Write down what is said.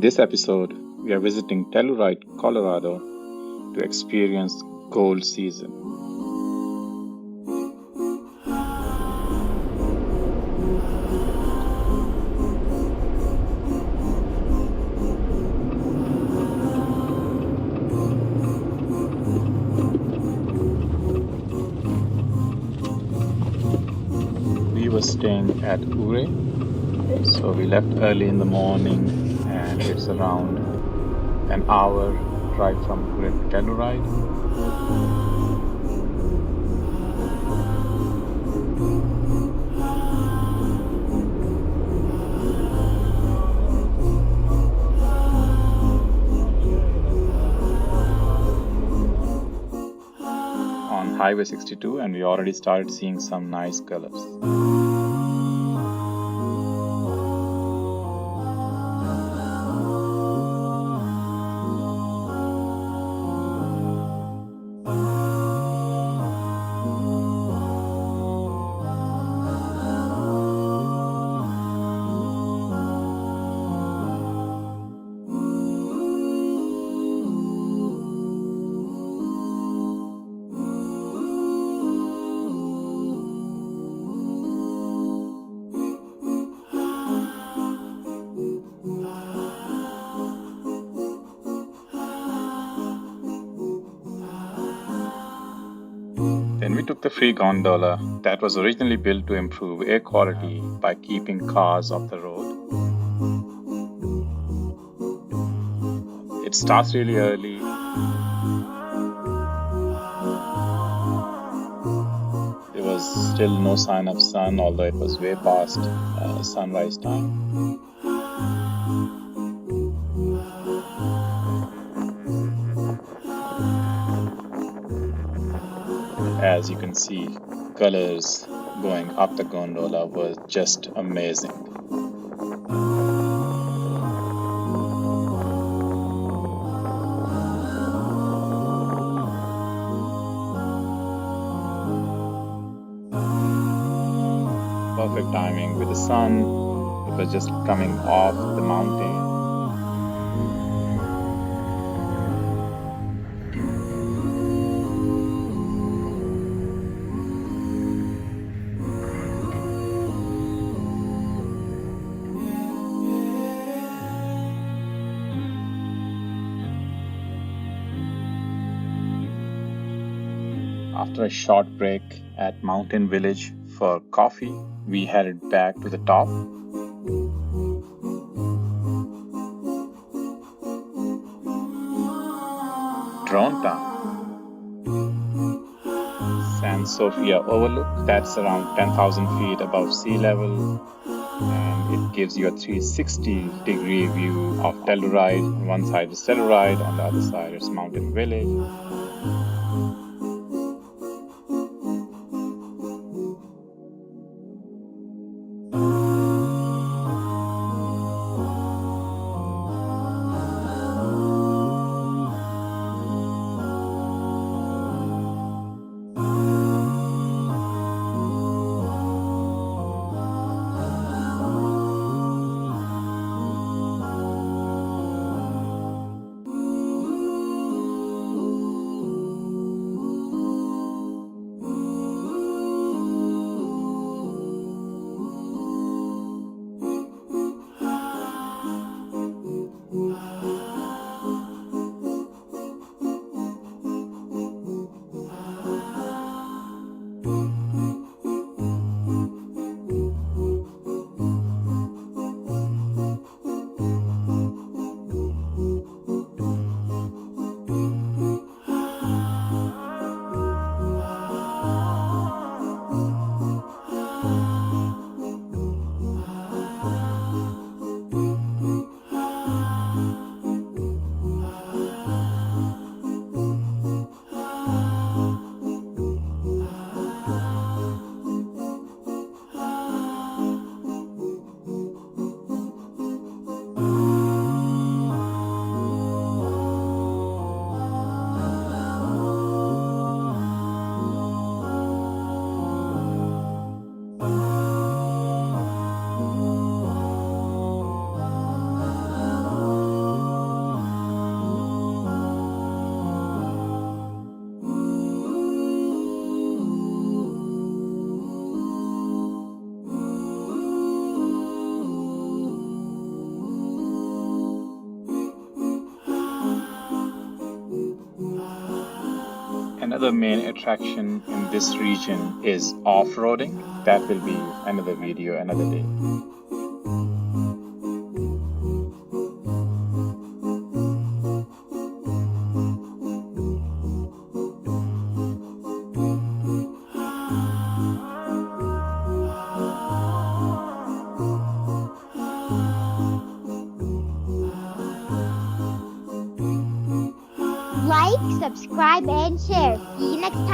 In this episode, we are visiting Telluride, Colorado to experience gold season. We were staying at Ure, so we left early in the morning and it's around an hour drive from Ure to Telluride. On Highway 62, and we already started seeing some nice colors. Then we took the free gondola that was originally built to improve air quality by keeping cars off the road. It starts really early. There was still no sign of sun, although it was way past sunrise time. As you can see, colors going up the gondola was just amazing. Perfect timing with the sun. It was just coming off the mountain. After a short break at Mountain Village for coffee, we headed back to the top. Drone Town. San Sophia Outlook, that's around 10,000 feet above sea level, and it gives you a 360-degree view of Telluride. On one side is Telluride, on the other side is Mountain Village. Another main attraction in this region is off-roading. That will be another video another day. Like, subscribe, and share. See you next time.